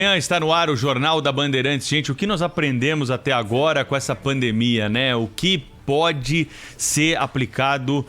Está no ar o Jornal da Bandeirantes. Gente, o que nós aprendemos até agora com essa pandemia, né? O que pode ser aplicado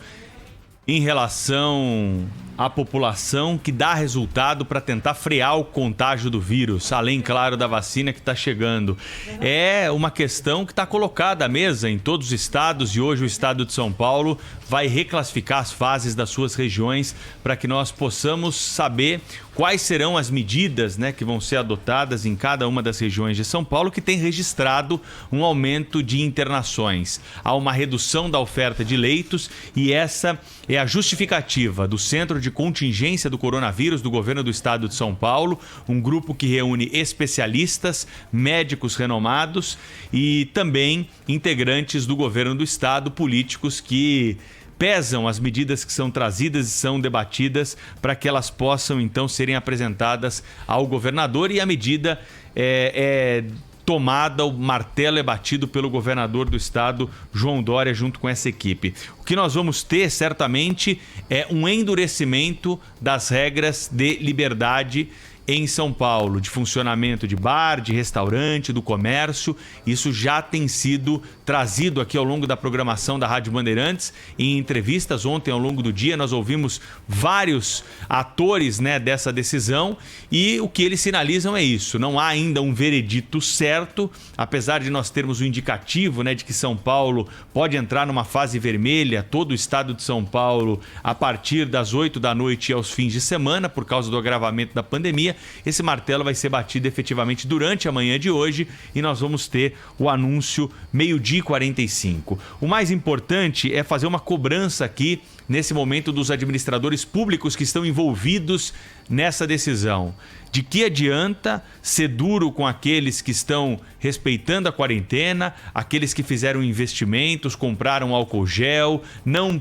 em relação à população que dá resultado para tentar frear o contágio do vírus, além, claro, da vacina que está chegando. É uma questão que está colocada à mesa em todos os estados e hoje o estado de São Paulo vai reclassificar as fases das suas regiões para que nós possamos saber quais serão as medidas, né, que vão ser adotadas em cada uma das regiões de São Paulo que tem registrado um aumento de internações. Há uma redução da oferta de leitos e essa é a justificativa do Centro de Contingência do Coronavírus do Governo do Estado de São Paulo, um grupo que reúne especialistas, médicos renomados e também integrantes do Governo do Estado, políticos que pesam as medidas que são trazidas e são debatidas para que elas possam então serem apresentadas ao governador e a medida é tomada, o martelo é batido pelo governador do estado, João Dória, junto com essa equipe. O que nós vamos ter, certamente, é um endurecimento das regras de liberdade em São Paulo, de funcionamento de bar, de restaurante, do comércio. Isso já tem sido trazido aqui ao longo da programação da Rádio Bandeirantes. Em entrevistas ontem, ao longo do dia, nós ouvimos vários atores, né, dessa decisão e o que eles sinalizam é isso. Não há ainda um veredito certo, apesar de nós termos o indicativo, né, de que São Paulo pode entrar numa fase vermelha, todo o estado de São Paulo, a partir das 8 da noite e aos fins de semana, por causa do agravamento da pandemia. Esse martelo vai ser batido efetivamente durante a manhã de hoje e nós vamos ter o anúncio 12h45. O mais importante é fazer uma cobrança aqui nesse momento dos administradores públicos que estão envolvidos nessa decisão. De que adianta ser duro com aqueles que estão respeitando a quarentena, aqueles que fizeram investimentos, compraram álcool gel, não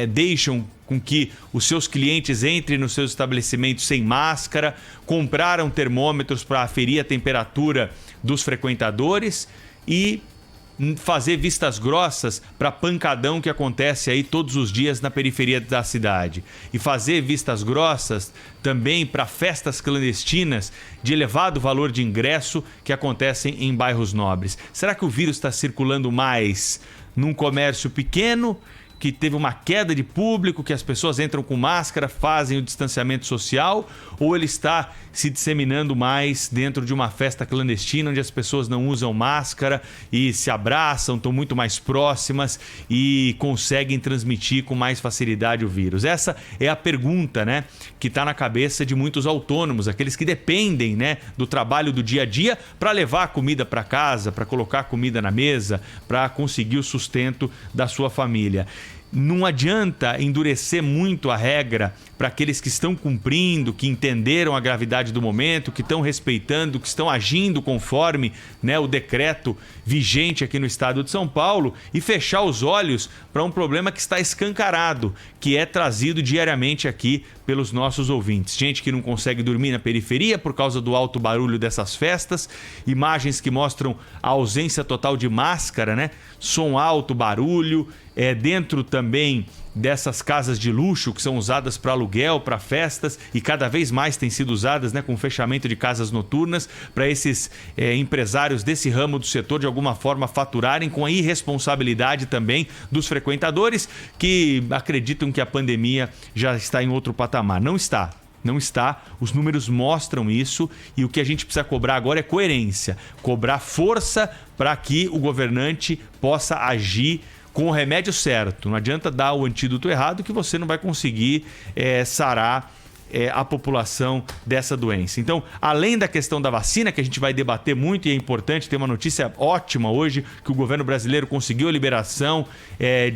deixam com que os seus clientes entrem nos seus estabelecimentos sem máscara, compraram termômetros para aferir a temperatura dos frequentadores e fazer vistas grossas para pancadão que acontece aí todos os dias na periferia da cidade. E fazer vistas grossas também para festas clandestinas de elevado valor de ingresso que acontecem em bairros nobres. Será que o vírus está circulando mais num comércio pequeno, que teve uma queda de público, que as pessoas entram com máscara, fazem o distanciamento social, ou ele está se disseminando mais dentro de uma festa clandestina, onde as pessoas não usam máscara e se abraçam, estão muito mais próximas e conseguem transmitir com mais facilidade o vírus? Essa é a pergunta, né, que está na cabeça de muitos autônomos, aqueles que dependem, né, do trabalho do dia a dia para levar comida para casa, para colocar comida na mesa, para conseguir o sustento da sua família. Não adianta endurecer muito a regra para aqueles que estão cumprindo, que entenderam a gravidade do momento, que estão respeitando, que estão agindo conforme, né, o decreto vigente aqui no estado de São Paulo e fechar os olhos para um problema que está escancarado, que é trazido diariamente aqui pelos nossos ouvintes. Gente que não consegue dormir na periferia por causa do alto barulho dessas festas, imagens que mostram a ausência total de máscara, né? Som alto, barulho, dentro também dessas casas de luxo que são usadas para aluguel, para festas e cada vez mais têm sido usadas, né, com fechamento de casas noturnas para esses empresários desse ramo do setor de alguma forma faturarem com a irresponsabilidade também dos frequentadores que acreditam que a pandemia já está em outro patamar. Não está. Não está, os números mostram isso e o que a gente precisa cobrar agora é coerência, cobrar força para que o governante possa agir com o remédio certo. Não adianta dar o antídoto errado que você não vai conseguir sarar a população dessa doença. Então, além da questão da vacina, que a gente vai debater muito e é importante, ter uma notícia ótima hoje, que o governo brasileiro conseguiu a liberação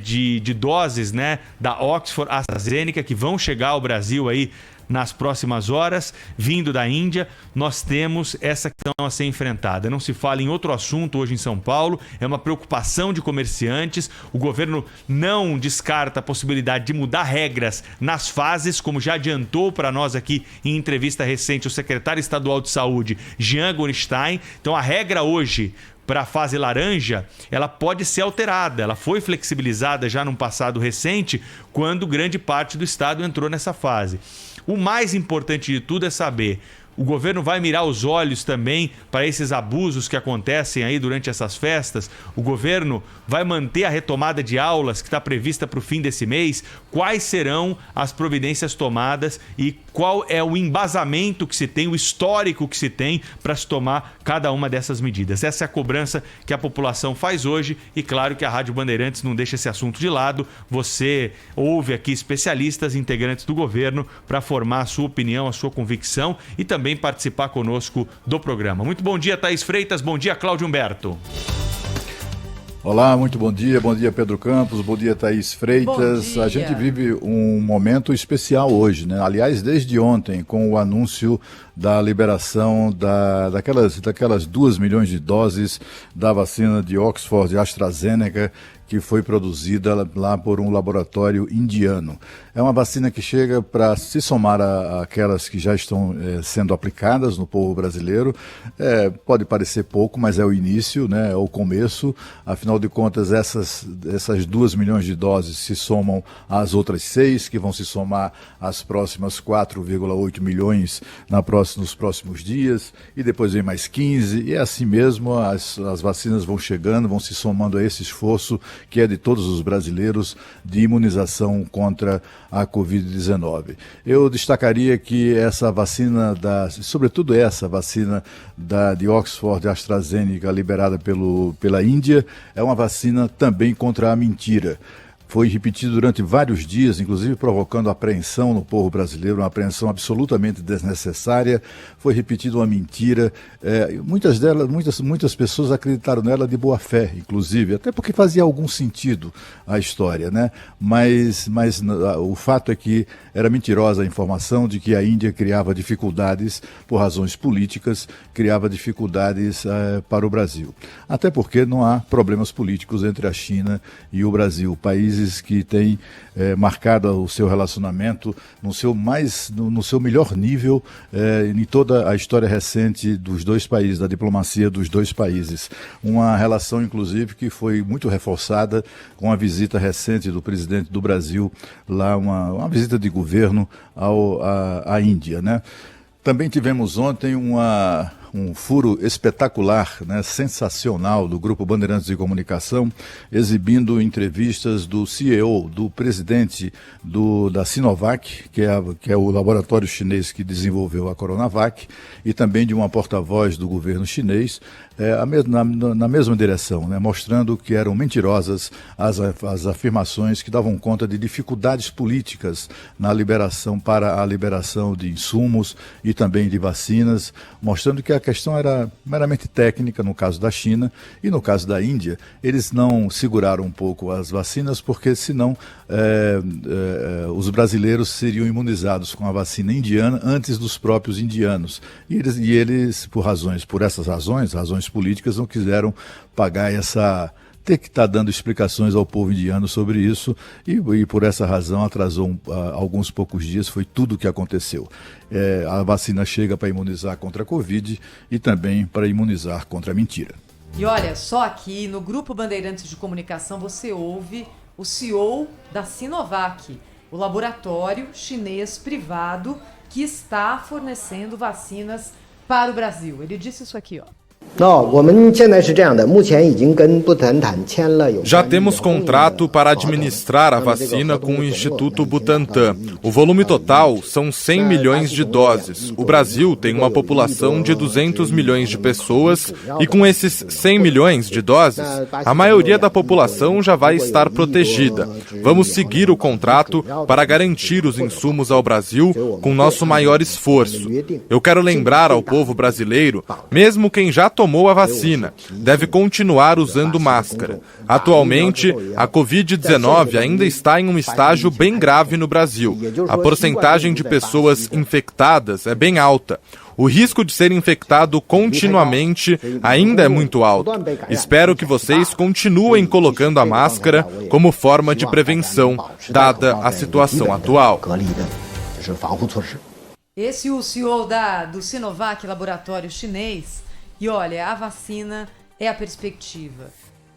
de doses, né, da Oxford AstraZeneca, que vão chegar ao Brasil aí nas próximas horas, vindo da Índia. Nós temos essa questão a ser enfrentada. Não se fala em outro assunto hoje em São Paulo, é uma preocupação de comerciantes. O governo não descarta a possibilidade de mudar regras nas fases, como já adiantou para nós aqui em entrevista recente o secretário estadual de saúde, Jean Gorenstein. Então a regra hoje para a fase laranja, ela pode ser alterada. Ela foi flexibilizada já num passado recente, quando grande parte do estado entrou nessa fase. O mais importante de tudo é saber O governo vai mirar os olhos também para esses abusos que acontecem aí durante essas festas? O governo vai manter a retomada de aulas que está prevista para o fim desse mês? Quais serão as providências tomadas e qual é o embasamento que se tem, o histórico que se tem para se tomar cada uma dessas medidas? Essa é a cobrança que a população faz hoje e claro que a Rádio Bandeirantes não deixa esse assunto de lado. Você ouve aqui especialistas, integrantes do governo para formar a sua opinião, a sua convicção e também participar conosco do programa. Muito bom dia, Thaís Freitas. Bom dia, Cláudio Humberto. Olá, muito bom dia Pedro Campos, bom dia Thaís Freitas. Dia. A gente vive um momento especial hoje, né? Aliás, desde ontem, com o anúncio da liberação daquelas 2 milhões de doses da vacina de Oxford e AstraZeneca, que foi produzida lá por um laboratório indiano. É uma vacina que chega para se somar àquelas que já estão sendo aplicadas no povo brasileiro. Pode parecer pouco, mas é o início, né? É o começo. Afinal de contas, essas 2 milhões de doses se somam às outras 6, que vão se somar às próximas 4,8 milhões nos próximos dias, e depois vem mais 15, e assim mesmo as vacinas vão chegando, vão se somando a esse esforço que é de todos os brasileiros de imunização contra a Covid-19. Eu destacaria que essa vacina, sobretudo essa vacina de Oxford e AstraZeneca liberada pela Índia, é uma vacina também contra a mentira. Foi repetido durante vários dias, inclusive provocando apreensão no povo brasileiro, uma apreensão absolutamente desnecessária. Foi repetida uma mentira. Muitas pessoas acreditaram nela de boa fé, inclusive, até porque fazia algum sentido a história, né? Mas o fato é que era mentirosa a informação de que a Índia criava dificuldades por razões políticas, criava dificuldades para o Brasil. Até porque não há problemas políticos entre a China e o Brasil, países que têm marcado o seu relacionamento no seu melhor nível em toda a história recente dos dois países, da diplomacia dos dois países. Uma relação, inclusive, que foi muito reforçada com a visita recente do presidente do Brasil, lá uma visita de governo à Índia, né? Também tivemos ontem um furo espetacular, né, sensacional, do Grupo Bandeirantes de Comunicação, exibindo entrevistas do CEO, do presidente da Sinovac, que é o laboratório chinês que desenvolveu a Coronavac, e também de uma porta-voz do governo chinês, na mesma direção, né, mostrando que eram mentirosas as afirmações que davam conta de dificuldades políticas para a liberação de insumos e também de vacinas, mostrando que a questão era meramente técnica no caso da China, e no caso da Índia, eles não seguraram um pouco as vacinas, porque senão os brasileiros seriam imunizados com a vacina indiana antes dos próprios indianos. E eles por essas razões políticas, não quiseram pagar ter que estar dando explicações ao povo indiano sobre isso, e por essa razão atrasou alguns poucos dias. Foi tudo o que aconteceu. A vacina chega para imunizar contra a Covid e também para imunizar contra a mentira. E olha, só aqui no Grupo Bandeirantes de Comunicação você ouve o CEO da Sinovac, o laboratório chinês privado que está fornecendo vacinas para o Brasil. Ele disse isso aqui, ó. Já temos contrato para administrar a vacina com o Instituto Butantan. O volume total são 100 milhões de doses. O Brasil tem uma população de 200 milhões de pessoas e com esses 100 milhões de doses, a maioria da população já vai estar protegida. Vamos seguir o contrato para garantir os insumos ao Brasil com nosso maior esforço. Eu quero lembrar ao povo brasileiro, mesmo quem já tomou a vacina, deve continuar usando máscara. Atualmente, a Covid-19 ainda está em um estágio bem grave no Brasil. A porcentagem de pessoas infectadas é bem alta. O risco de ser infectado continuamente ainda é muito alto. Espero que vocês continuem colocando a máscara como forma de prevenção, dada a situação atual. Esse é o CEO do Sinovac, laboratório chinês. E olha, a vacina é a perspectiva.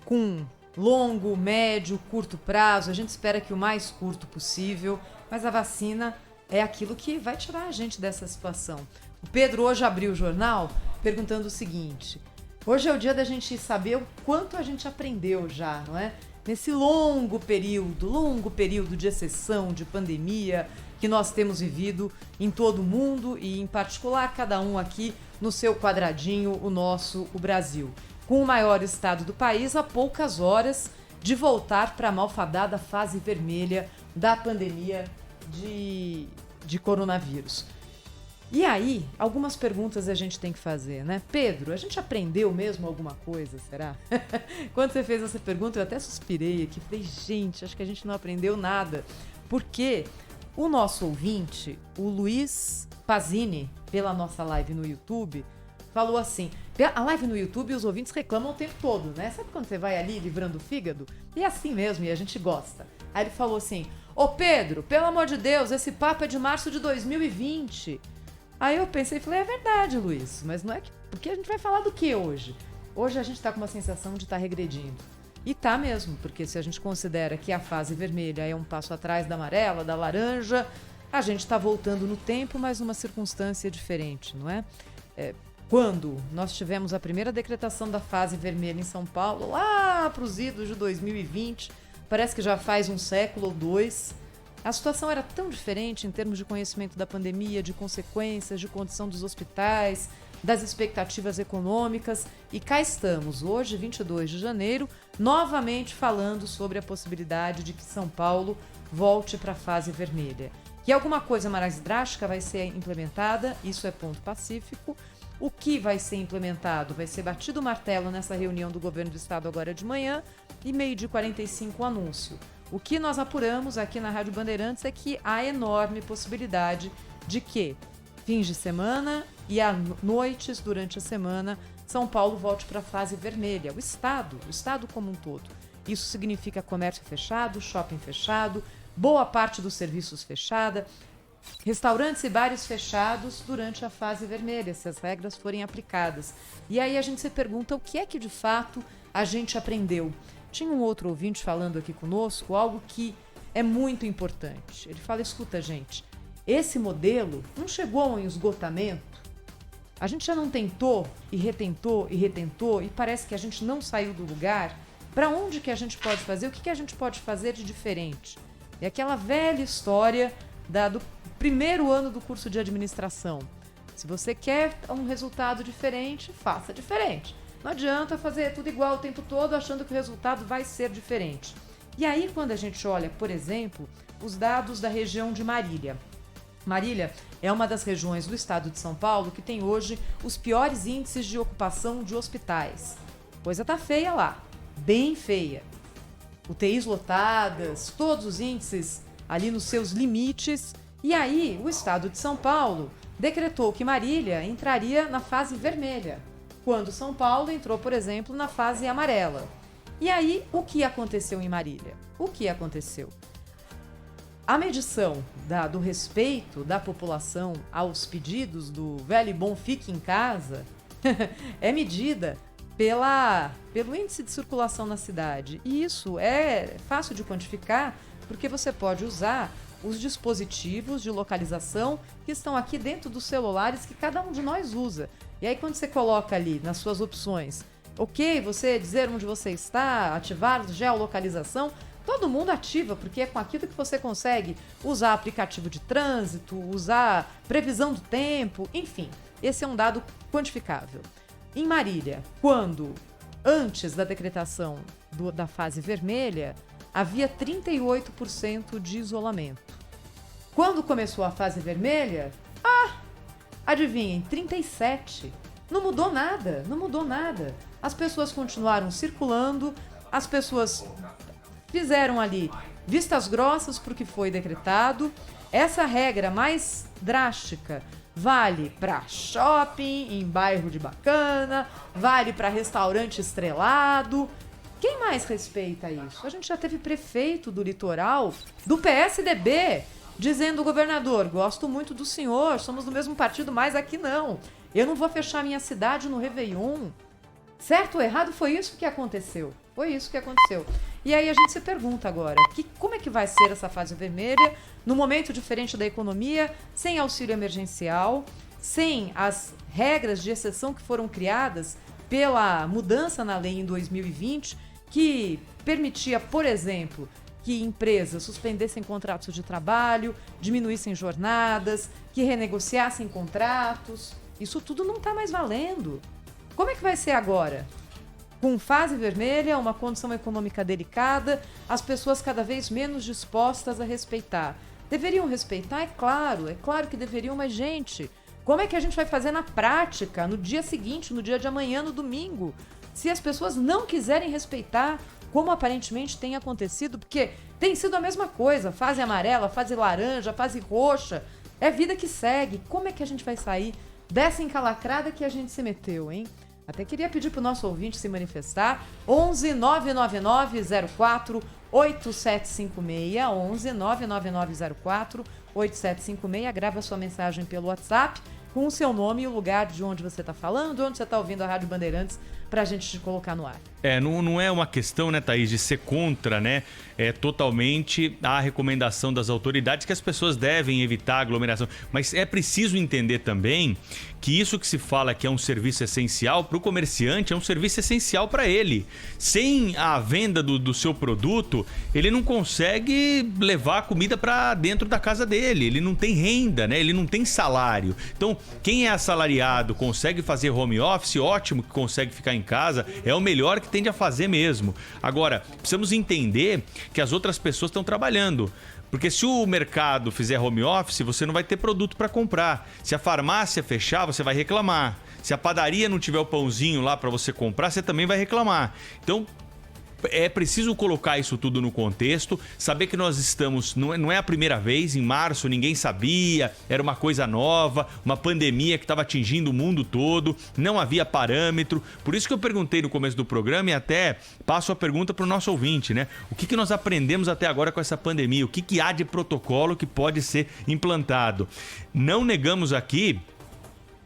Com longo, médio, curto prazo, a gente espera que o mais curto possível, mas a vacina é aquilo que vai tirar a gente dessa situação. O Pedro hoje abriu o jornal perguntando o seguinte: hoje é o dia da gente saber o quanto a gente aprendeu já, não é? Nesse longo período de exceção, de pandemia que nós temos vivido em todo o mundo e em particular cada um aqui no seu quadradinho, o Brasil. Com o maior estado do país a poucas horas de voltar para a malfadada fase vermelha da pandemia de coronavírus. E aí, algumas perguntas a gente tem que fazer, né? Pedro, a gente aprendeu mesmo alguma coisa, será? Quando você fez essa pergunta, eu até suspirei aqui. Falei, gente, acho que a gente não aprendeu nada. Porque o nosso ouvinte, o Luiz Pazini, pela nossa live no YouTube, falou assim... A live no YouTube, os ouvintes reclamam o tempo todo, né? Sabe quando você vai ali livrando o fígado? E é assim mesmo, e a gente gosta. Aí ele falou assim, ô Pedro, pelo amor de Deus, esse papo é de março de 2020... Aí eu pensei e falei, é verdade, Luiz, mas não é que... Porque a gente vai falar do que hoje? Hoje a gente tá com uma sensação de estar regredindo. E tá mesmo, porque se a gente considera que a fase vermelha é um passo atrás da amarela, da laranja, a gente tá voltando no tempo, mas numa circunstância diferente, não é? Quando nós tivemos a primeira decretação da fase vermelha em São Paulo, lá pros idos de 2020, parece que já faz um século ou dois... A situação era tão diferente em termos de conhecimento da pandemia, de consequências, de condição dos hospitais, das expectativas econômicas. E cá estamos, hoje, 22 de janeiro, novamente falando sobre a possibilidade de que São Paulo volte para a fase vermelha. Que alguma coisa mais drástica vai ser implementada, isso é ponto pacífico. O que vai ser implementado? Vai ser batido o martelo nessa reunião do governo do estado agora de manhã e 12h45 o anúncio. O que nós apuramos aqui na Rádio Bandeirantes é que há enorme possibilidade de que, fins de semana e à noites durante a semana, São Paulo volte para a fase vermelha. O estado como um todo. Isso significa comércio fechado, shopping fechado, boa parte dos serviços fechada, restaurantes e bares fechados durante a fase vermelha, se as regras forem aplicadas. E aí a gente se pergunta o que é que de fato a gente aprendeu. Tinha um outro ouvinte falando aqui conosco algo que é muito importante. Ele fala, escuta gente, esse modelo não chegou a um esgotamento? A gente já não tentou e retentou e parece que a gente não saiu do lugar? Para onde que a gente pode fazer? O que a gente pode fazer de diferente? É aquela velha história do primeiro ano do curso de administração. Se você quer um resultado diferente, faça diferente. Não adianta fazer tudo igual o tempo todo achando que o resultado vai ser diferente. E aí, quando a gente olha, por exemplo, os dados da região de Marília. Marília é uma das regiões do estado de São Paulo que tem hoje os piores índices de ocupação de hospitais. Coisa tá feia lá, bem feia. UTIs lotadas, todos os índices ali nos seus limites. E aí, o estado de São Paulo decretou que Marília entraria na fase vermelha, quando São Paulo entrou, por exemplo, na fase amarela. E aí, o que aconteceu em Marília? O que aconteceu? A medição do respeito da população aos pedidos do velho e bom fique em casa é medida pelo índice de circulação na cidade. E isso é fácil de quantificar, porque você pode usar os dispositivos de localização que estão aqui dentro dos celulares que cada um de nós usa. E aí quando você coloca ali nas suas opções, ok, você dizer onde você está, ativar geolocalização, todo mundo ativa, porque é com aquilo que você consegue usar aplicativo de trânsito, usar previsão do tempo, enfim, esse é um dado quantificável. Em Marília, antes da decretação da fase vermelha, havia 38% de isolamento. Quando começou a fase vermelha, adivinhem, 37%. Não mudou nada. As pessoas continuaram circulando, as pessoas fizeram ali vistas grossas porque foi decretado. Essa regra mais drástica vale para shopping, em bairro de bacana, vale para restaurante estrelado. Quem mais respeita isso? A gente já teve prefeito do litoral, do PSDB, dizendo, governador, gosto muito do senhor, somos do mesmo partido, mas aqui não. Eu não vou fechar minha cidade no Réveillon. Certo ou errado, foi isso que aconteceu. E aí a gente se pergunta agora, como é que vai ser essa fase vermelha, num momento diferente da economia, sem auxílio emergencial, sem as regras de exceção que foram criadas pela mudança na lei em 2020, que permitia, por exemplo, que empresas suspendessem contratos de trabalho, diminuíssem jornadas, que renegociassem contratos. Isso tudo não está mais valendo. Como é que vai ser agora? Com fase vermelha, uma condição econômica delicada, as pessoas cada vez menos dispostas a respeitar. Deveriam respeitar? É claro que deveriam, mas, gente, como é que a gente vai fazer na prática, no dia seguinte, no dia de amanhã, no domingo, se as pessoas não quiserem respeitar, como aparentemente tem acontecido? Porque tem sido a mesma coisa, fase amarela, fase laranja, fase roxa, é vida que segue. Como é que a gente vai sair dessa encalacrada que a gente se meteu, hein? Até queria pedir para o nosso ouvinte se manifestar. 11 999 04 8756, 11 999 04 8756. Grava a sua mensagem pelo WhatsApp com o seu nome e o lugar de onde você está falando, onde você está ouvindo a Rádio Bandeirantes, para a gente te colocar no ar. Não é uma questão, né, Thaís, de ser contra, né? É totalmente a recomendação das autoridades que as pessoas devem evitar aglomeração. Mas é preciso entender também que isso que se fala que é um serviço essencial para o comerciante é um serviço essencial para ele. Sem a venda do seu produto, ele não consegue levar a comida para dentro da casa dele. Ele não tem renda, né? Ele não tem salário. Então, quem é assalariado, consegue fazer home office, ótimo que consegue ficar em casa, é o melhor que tende a fazer mesmo. Agora, precisamos entender que as outras pessoas estão trabalhando. Porque se o mercado fizer home office, você não vai ter produto para comprar. Se a farmácia fechar, você vai reclamar. Se a padaria não tiver o pãozinho lá para você comprar, você também vai reclamar. Então, é preciso colocar isso tudo no contexto, saber que nós estamos, não é a primeira vez, em março ninguém sabia, era uma coisa nova, uma pandemia que estava atingindo o mundo todo, não havia parâmetro, por isso que eu perguntei no começo do programa e até passo a pergunta para o nosso ouvinte, né? O que nós aprendemos até agora com essa pandemia? O que há de protocolo que pode ser implantado? Não negamos aqui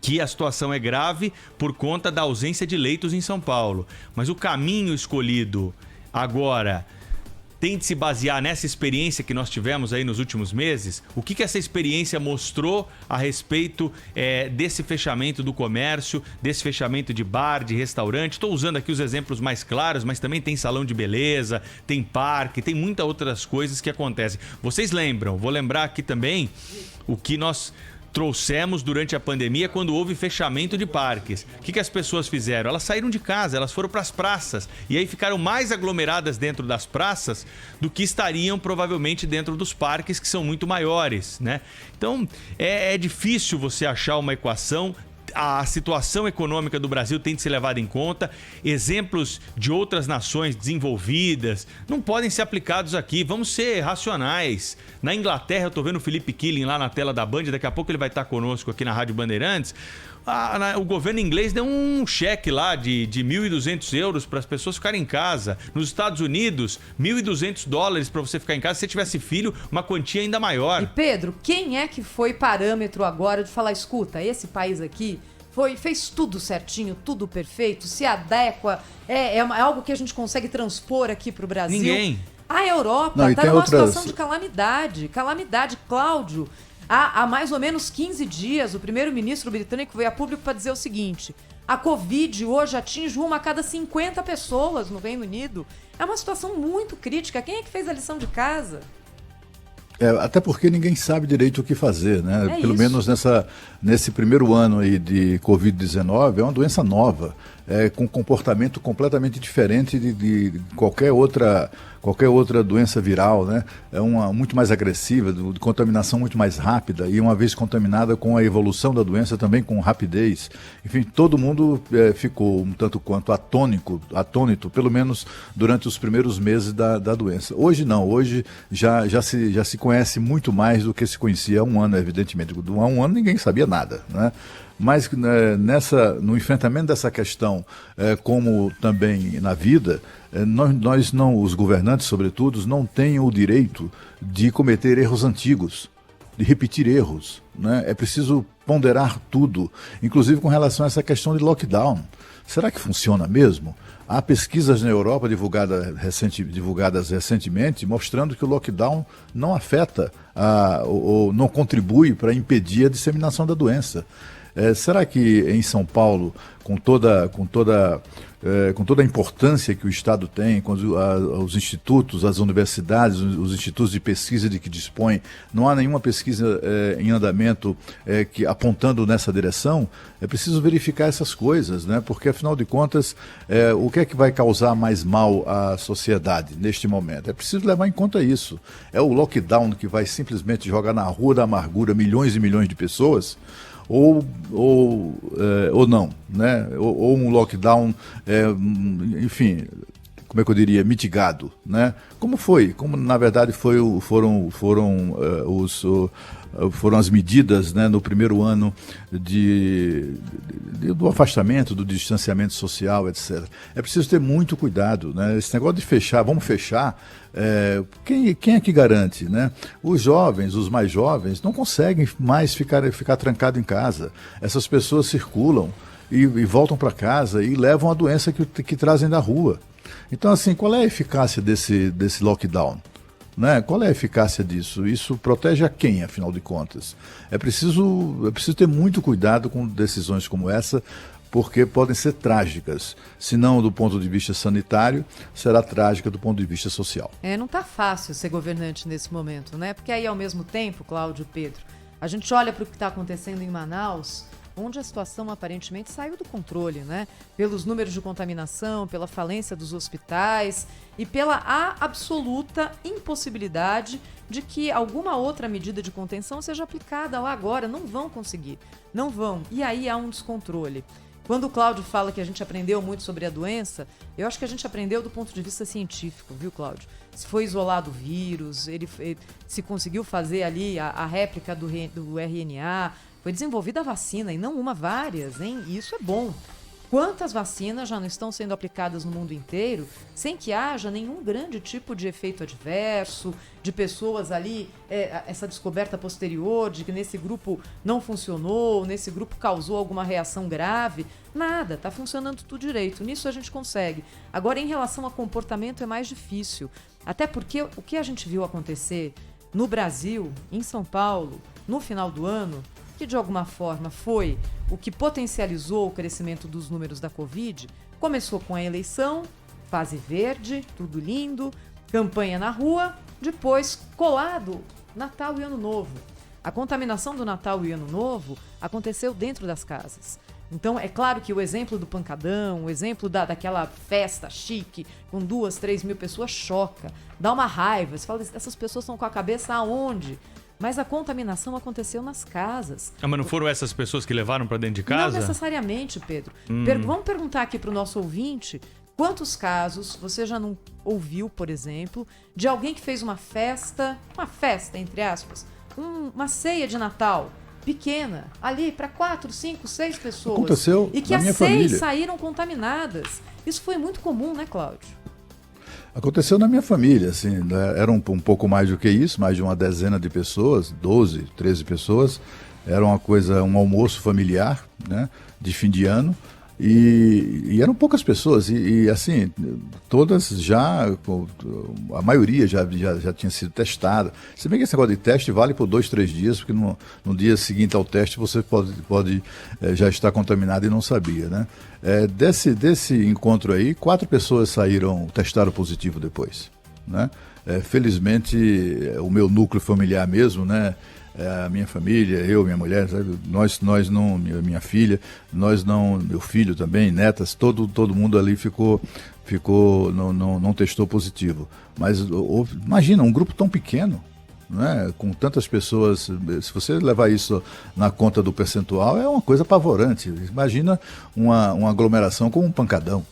que a situação é grave por conta da ausência de leitos em São Paulo. Mas o caminho escolhido agora tem de se basear nessa experiência que nós tivemos aí nos últimos meses. O que essa experiência mostrou a respeito desse fechamento do comércio, desse fechamento de bar, de restaurante? Estou usando aqui os exemplos mais claros, mas também tem salão de beleza, tem parque, tem muitas outras coisas que acontecem. Vocês lembram? Vou lembrar aqui também o que nós trouxemos durante a pandemia quando houve fechamento de parques. O que as pessoas fizeram? Elas saíram de casa, elas foram para as praças e aí ficaram mais aglomeradas dentro das praças do que estariam provavelmente dentro dos parques, que são muito maiores, né? Então, é difícil você achar uma equação. A situação econômica do Brasil tem de ser levada em conta. Exemplos de outras nações desenvolvidas não podem ser aplicados aqui. Vamos ser racionais. Na Inglaterra, eu estou vendo o Felipe Killing lá na tela da Band, daqui a pouco ele vai estar conosco aqui na Rádio Bandeirantes. O governo inglês deu um cheque lá de 1.200 euros para as pessoas ficarem em casa. Nos Estados Unidos, $1.200 para você ficar em casa. Se você tivesse filho, uma quantia ainda maior. E Pedro, quem é que foi parâmetro agora de falar, escuta, esse país aqui fez tudo certinho, tudo perfeito, se adequa, é algo que a gente consegue transpor aqui para o Brasil? Ninguém. A Europa está numa situação de calamidade, Cláudio. Há mais ou menos 15 dias, o primeiro-ministro britânico veio a público para dizer o seguinte: a Covid hoje atinge 1 a cada 50 pessoas no Reino Unido. É uma situação muito crítica. Quem é que fez a lição de casa? Até porque ninguém sabe direito o que fazer, né? Pelo menos nesse primeiro ano aí de Covid-19, é uma doença nova, com comportamento completamente diferente de qualquer outra doença viral, né? É uma muito mais agressiva, de contaminação muito mais rápida e uma vez contaminada com a evolução da doença também com rapidez. Enfim, todo mundo ficou um tanto quanto atônito, pelo menos durante os primeiros meses da doença. Hoje não, hoje já se conhece muito mais do que se conhecia há um ano, evidentemente. Há um ano ninguém sabia nada, né? Mas no enfrentamento dessa questão, como também na vida, nós não, os governantes, sobretudo, não têm o direito de cometer erros antigos, de repetir erros, né? É preciso ponderar tudo, inclusive com relação a essa questão de lockdown. Será que funciona mesmo? Há pesquisas na Europa divulgadas recentemente mostrando que o lockdown não afeta ou não contribui para impedir a disseminação da doença. Será que em São Paulo, com toda a importância que o Estado tem, com os institutos, as universidades, os institutos de pesquisa de que dispõe, não há nenhuma pesquisa em andamento apontando nessa direção? É preciso verificar essas coisas, né? Porque, afinal de contas, o que é que vai causar mais mal à sociedade neste momento? É preciso levar em conta isso. É o lockdown que vai simplesmente jogar na rua da amargura milhões e milhões de pessoas? Ou não, né? Ou um lockdown, enfim, como é que eu diria, mitigado, né? Como na verdade foram as medidas, né, no primeiro ano do afastamento, do distanciamento social, etc. É preciso ter muito cuidado, né? Esse negócio de fechar, vamos fechar, quem é que garante, né? Os jovens, os mais jovens, não conseguem mais ficar trancado em casa. Essas pessoas circulam e voltam para casa e levam a doença que trazem da rua. Então, assim, qual é a eficácia desse lockdown? Né? Qual é a eficácia disso? Isso protege a quem, afinal de contas? É preciso ter muito cuidado com decisões como essa, porque podem ser trágicas. Se não do ponto de vista sanitário, será trágica do ponto de vista social. Não está fácil ser governante nesse momento, né? Porque aí, ao mesmo tempo, Cláudio, Pedro, a gente olha para o que está acontecendo em Manaus, onde a situação aparentemente saiu do controle, né? Pelos números de contaminação, pela falência dos hospitais e pela absoluta impossibilidade de que alguma outra medida de contenção seja aplicada lá agora. Não vão conseguir, não vão. E aí há um descontrole. Quando o Cláudio fala que a gente aprendeu muito sobre a doença, eu acho que a gente aprendeu do ponto de vista científico, viu, Cláudio? Se foi isolado o vírus, ele se conseguiu fazer ali a réplica do RNA, foi desenvolvida a vacina, e não uma, várias, hein? E isso é bom. Quantas vacinas já não estão sendo aplicadas no mundo inteiro sem que haja nenhum grande tipo de efeito adverso, de pessoas ali, essa descoberta posterior de que nesse grupo não funcionou, nesse grupo causou alguma reação grave? Nada, está funcionando tudo direito. Nisso a gente consegue. Agora, em relação a comportamento, é mais difícil. Até porque o que a gente viu acontecer no Brasil, em São Paulo, no final do ano, que de alguma forma foi o que potencializou o crescimento dos números da Covid, começou com a eleição, fase verde, tudo lindo, campanha na rua, depois colado Natal e Ano Novo. A contaminação do Natal e Ano Novo aconteceu dentro das casas. Então, é claro que o exemplo do pancadão, o exemplo daquela festa chique com 2, 3 mil pessoas choca, dá uma raiva. Você fala, essas pessoas estão com a cabeça aonde? Mas a contaminação aconteceu nas casas. Mas não foram essas pessoas que levaram para dentro de casa? Não necessariamente, Pedro. Vamos perguntar aqui para o nosso ouvinte quantos casos você já não ouviu, por exemplo, de alguém que fez uma festa, entre aspas, uma ceia de Natal pequena, ali para 4, 5, 6 pessoas. Aconteceu e que na minha as 6 família. saíram contaminadas. Isso foi muito comum, né, Cláudio? Aconteceu na minha família, assim, né? Era um pouco mais do que isso, mais de uma dezena de pessoas, 12, 13 pessoas. Era um almoço familiar, né, de fim de ano. E eram poucas pessoas, e assim, todas a maioria já tinha sido testada. Se bem que esse negócio de teste vale por 2, 3 dias, porque no dia seguinte ao teste você pode já estar contaminado e não sabia, né? Desse encontro aí, 4 pessoas testaram positivo depois, né? Felizmente, o meu núcleo familiar mesmo, né? A minha família, eu, minha mulher, sabe? Nós não, minha filha, nós não, meu filho também, netas, todo mundo ali não testou positivo. Mas imagina, um grupo tão pequeno, né? Com tantas pessoas, se você levar isso na conta do percentual, é uma coisa apavorante. Imagina uma aglomeração como um pancadão.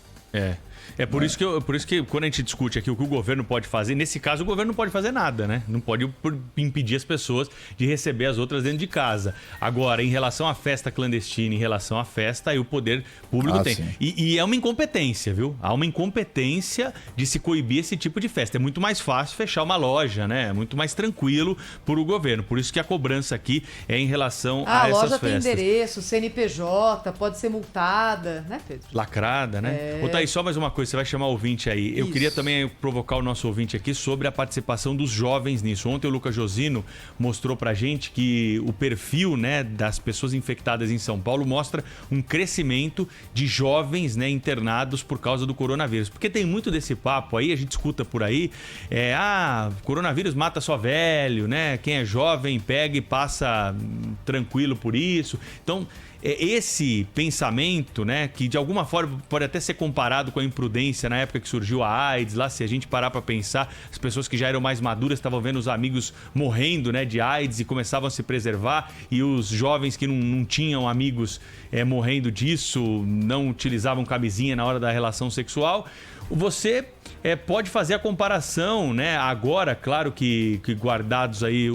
É por isso que quando a gente discute aqui o que o governo pode fazer, nesse caso o governo não pode fazer nada, né? Não pode impedir as pessoas de receber as outras dentro de casa. Agora, em relação à festa clandestina, em relação à festa, aí o poder público tem. E é uma incompetência, viu? Há uma incompetência de se coibir esse tipo de festa. É muito mais fácil fechar uma loja, né? É muito mais tranquilo para o governo. Por isso que a cobrança aqui é em relação a essas festas. A loja tem endereço, CNPJ, pode ser multada, né, Pedro? Lacrada, né? Ô, Thaís, só mais uma coisa coisa, você vai chamar o ouvinte aí. Eu queria também provocar o nosso ouvinte aqui sobre a participação dos jovens nisso. Ontem o Lucas Josino mostrou pra gente que o perfil, né, das pessoas infectadas em São Paulo mostra um crescimento de jovens, né, internados por causa do coronavírus. Porque tem muito desse papo aí, a gente escuta por aí, coronavírus mata só velho, né? Quem é jovem pega e passa tranquilo por isso. Então, esse pensamento, né, que de alguma forma pode até ser comparado com a imprudência na época que surgiu a AIDS, lá se a gente parar para pensar, as pessoas que já eram mais maduras estavam vendo os amigos morrendo, né, de AIDS e começavam a se preservar, e os jovens que não tinham amigos morrendo disso, não utilizavam camisinha na hora da relação sexual. Você pode fazer a comparação, né? Agora, claro que guardados aí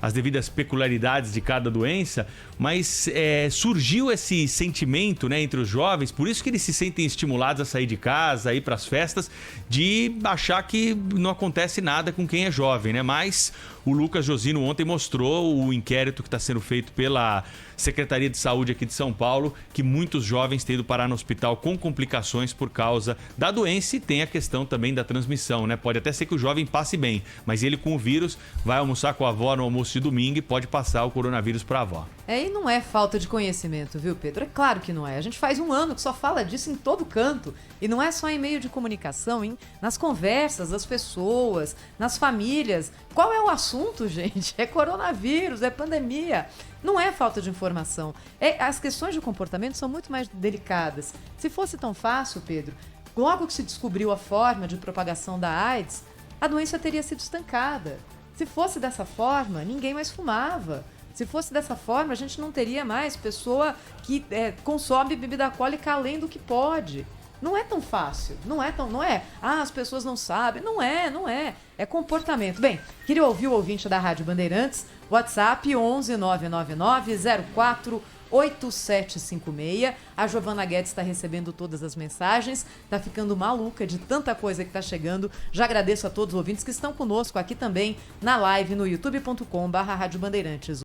as devidas peculiaridades de cada doença, mas surgiu esse sentimento, né, entre os jovens, por isso que eles se sentem estimulados a sair de casa, a ir para as festas, de achar que não acontece nada com quem é jovem, né? Mas o Lucas Josino ontem mostrou o inquérito que está sendo feito pela Secretaria de Saúde aqui de São Paulo, que muitos jovens têm ido parar no hospital com complicações por causa da doença, e tem a questão também da transmissão, né? Pode até ser que o jovem passe bem, mas ele com o vírus vai almoçar com a avó no almoço de domingo e pode passar o coronavírus para a avó. E não é falta de conhecimento, viu, Pedro? É claro que não é. A gente faz um ano que só fala disso em todo canto. E não é só em meio de comunicação, hein? Nas conversas das pessoas, nas famílias. Qual é o assunto, gente? É coronavírus, é pandemia. Não é falta de informação. As questões de comportamento são muito mais delicadas. Se fosse tão fácil, Pedro, logo que se descobriu a forma de propagação da AIDS, a doença teria sido estancada. Se fosse dessa forma, ninguém mais fumava. Se fosse dessa forma, a gente não teria mais pessoa que consome bebida alcoólica além do que pode. Não é tão fácil, não é. As pessoas não sabem. Não é. É comportamento. Bem, queria ouvir o ouvinte da Rádio Bandeirantes, WhatsApp 11 999 04 8756. A Giovana Guedes está recebendo todas as mensagens, está ficando maluca de tanta coisa que está chegando. Já agradeço a todos os ouvintes que estão conosco aqui também na live no youtube.com/Rádio Bandeirantes.